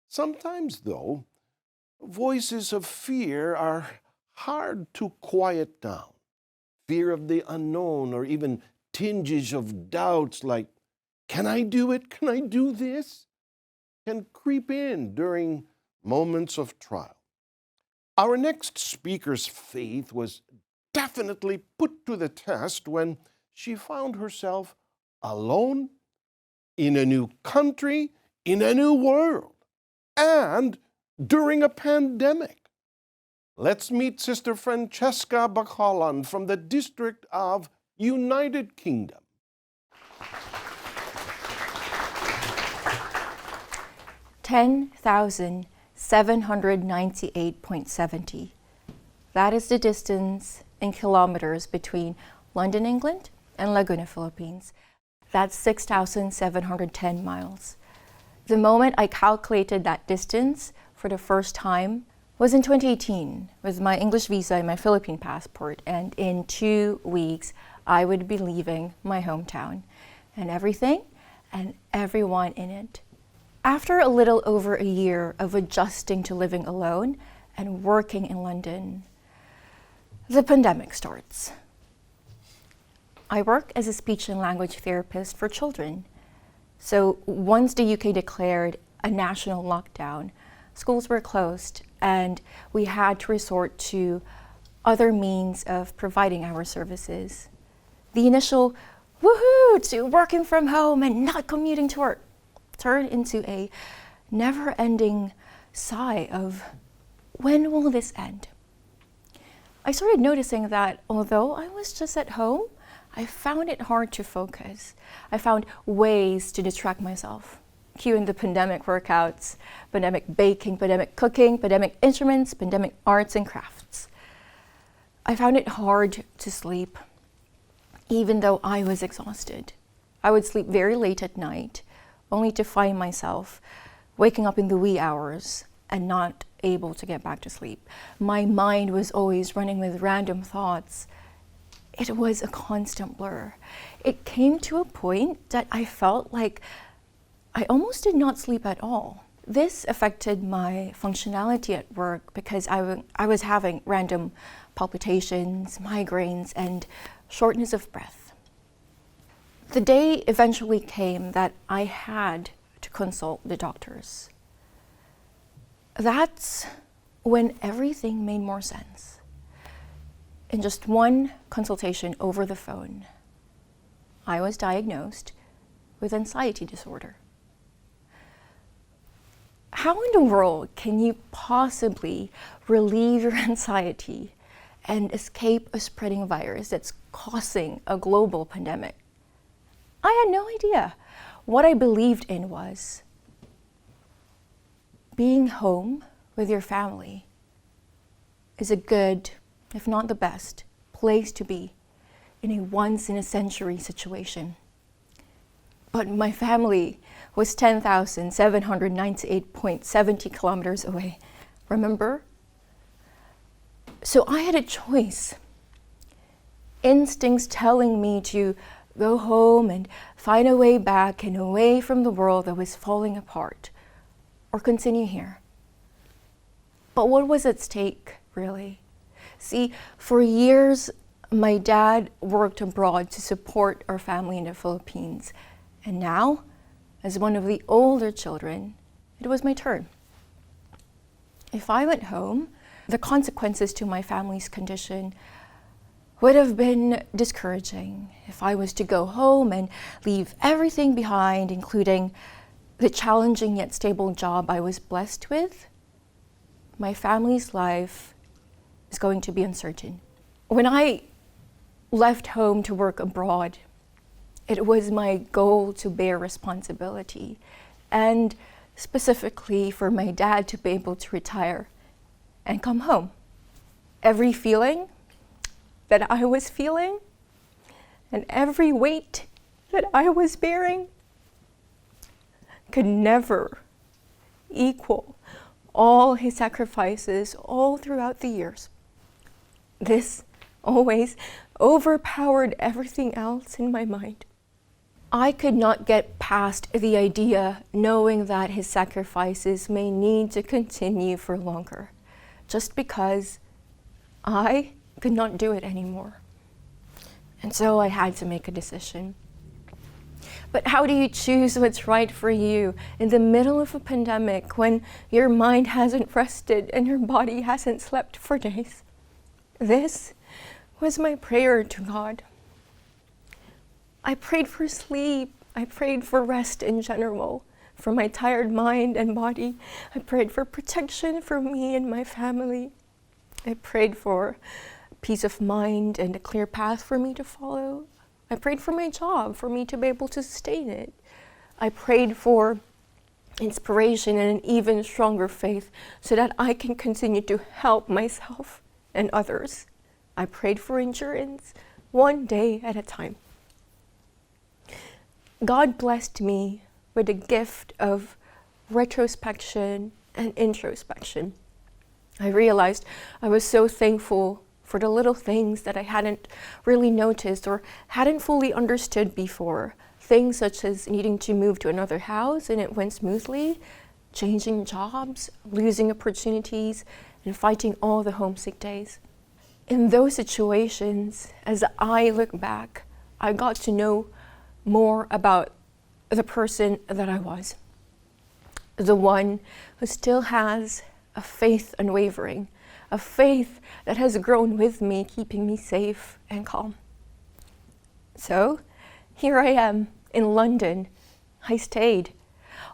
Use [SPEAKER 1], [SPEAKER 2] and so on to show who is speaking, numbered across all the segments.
[SPEAKER 1] Sometimes, though, voices of fear are hard to quiet down. Fear of the unknown, or even tinges of doubts like, can I do it? Can I do this? Can creep in during moments of trial. Our next speaker's faith was definitely put to the test when she found herself alone in a new country, in a new world, and during a pandemic. Let's meet Sister Francesca Bacalan from the District of United Kingdom.
[SPEAKER 2] $10,798.70. That is the distance in kilometers between London, England, and Laguna, Philippines. That's 6,710 miles. The moment I calculated that distance for the first time was in 2018 with my English visa and my Philippine passport, and in 2 weeks I would be leaving my hometown and everything and everyone in it. After a little over a year of adjusting to living alone and working in London, the pandemic starts. I work as a speech and language therapist for children. So once the UK declared a national lockdown, schools were closed and we had to resort to other means of providing our services. The initial woohoo to working from home and not commuting to work turned into a never-ending sigh of, when will this end? I started noticing that although I was just at home, I found it hard to focus. I found ways to distract myself. Cue in the pandemic workouts, pandemic baking, pandemic cooking, pandemic instruments, pandemic arts and crafts. I found it hard to sleep, even though I was exhausted. I would sleep very late at night, only to find myself waking up in the wee hours and not able to get back to sleep. My mind was always running with random thoughts. It was a constant blur. It came to a point that I felt like I almost did not sleep at all. This affected my functionality at work because I was having random palpitations, migraines, and shortness of breath. The day eventually came that I had to consult the doctors. That's when everything made more sense. In just one consultation over the phone, I was diagnosed with anxiety disorder. How in the world can you possibly relieve your anxiety and escape a spreading virus that's causing a global pandemic? I had no idea. What I believed in was being home with your family is a good, if not the best, place to be in a once-in-a-century situation. But my family was 10,798.70 kilometers away, remember? So I had a choice. Instincts telling me to go home and find a way back and away from the world that was falling apart, or continue here. But what was at stake, really? See, for years, my dad worked abroad to support our family in the Philippines. And now, as one of the older children, it was my turn. If I went home, the consequences to my family's condition would have been discouraging. If I was to go home and leave everything behind, including the challenging yet stable job I was blessed with, my family's life is going to be uncertain. When I left home to work abroad, it was my goal to bear responsibility, and specifically for my dad to be able to retire and come home. Every feeling that I was feeling and every weight that I was bearing could never equal all his sacrifices all throughout the years. This always overpowered everything else in my mind. I could not get past the idea knowing that his sacrifices may need to continue for longer, just because I could not do it anymore. And so I had to make a decision. But how do you choose what's right for you in the middle of a pandemic when your mind hasn't rested and your body hasn't slept for days? This was my prayer to God. I prayed for sleep. I prayed for rest in general, for my tired mind and body. I prayed for protection for me and my family. I prayed for peace of mind and a clear path for me to follow. I prayed for my job, for me to be able to sustain it. I prayed for inspiration and an even stronger faith so that I can continue to help myself and others. I prayed for endurance, one day at a time. God blessed me with the gift of retrospection and introspection. I realized I was so thankful for the little things that I hadn't really noticed or hadn't fully understood before. Things such as needing to move to another house and it went smoothly, changing jobs, losing opportunities, and fighting all the homesick days. In those situations, as I look back, I got to know more about the person that I was. The one who still has a faith unwavering, a faith that has grown with me, keeping me safe and calm. So here I am in London. I stayed.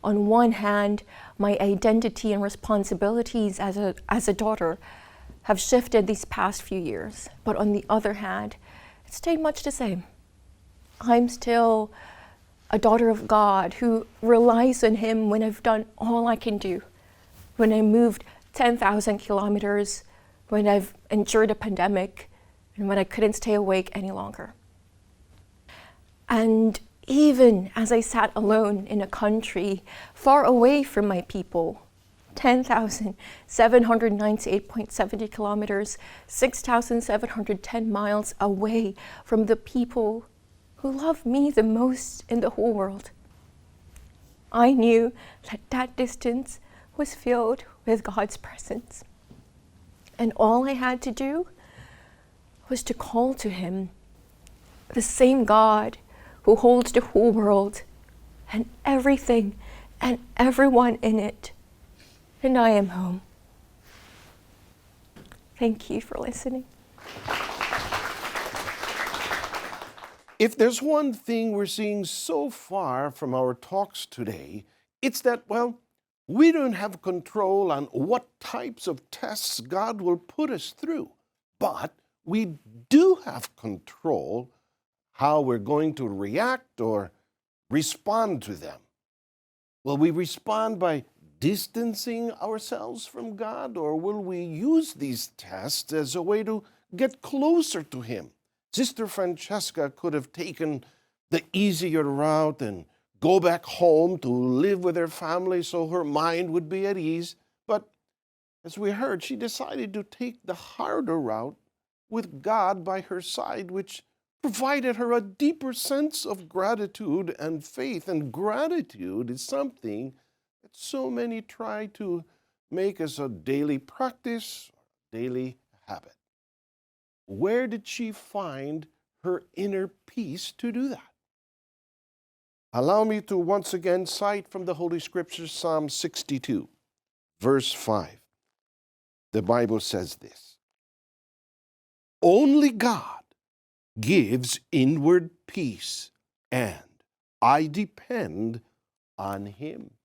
[SPEAKER 2] On one hand, my identity and responsibilities as a daughter have shifted these past few years, but on the other hand, it stayed much the same. I'm still a daughter of God who relies on Him when I've done all I can do, when I moved 10,000 kilometers, when I've endured a pandemic, and when I couldn't stay awake any longer. And even as I sat alone in a country far away from my people, 10,798.70 kilometers, 6,710 miles away from the people who love me the most in the whole world, I knew that that distance was filled with God's presence. And all I had to do was to call to Him, the same God who holds the whole world and everything and everyone in it. And I am home. Thank you for listening.
[SPEAKER 1] If there's one thing we're seeing so far from our talks today, it's that, well, we don't have control on what types of tests God will put us through, but we do have control how we're going to react or respond to them. Will we respond by distancing ourselves from God, or will we use these tests as a way to get closer to Him? Sister Francesca could have taken the easier route and go back home to live with her family so her mind would be at ease. But as we heard, she decided to take the harder route with God by her side, which provided her a deeper sense of gratitude and faith. And gratitude is something that so many try to make as a daily practice, daily habit. Where did she find her inner peace to do that? Allow me to once again cite from the Holy Scriptures, Psalm 62, verse 5. The Bible says this: "Only God gives inward peace, and I depend on Him."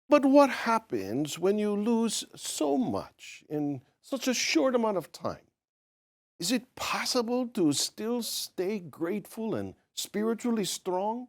[SPEAKER 1] But what happens when you lose so much in such a short amount of time? Is it possible to still stay grateful and spiritually strong?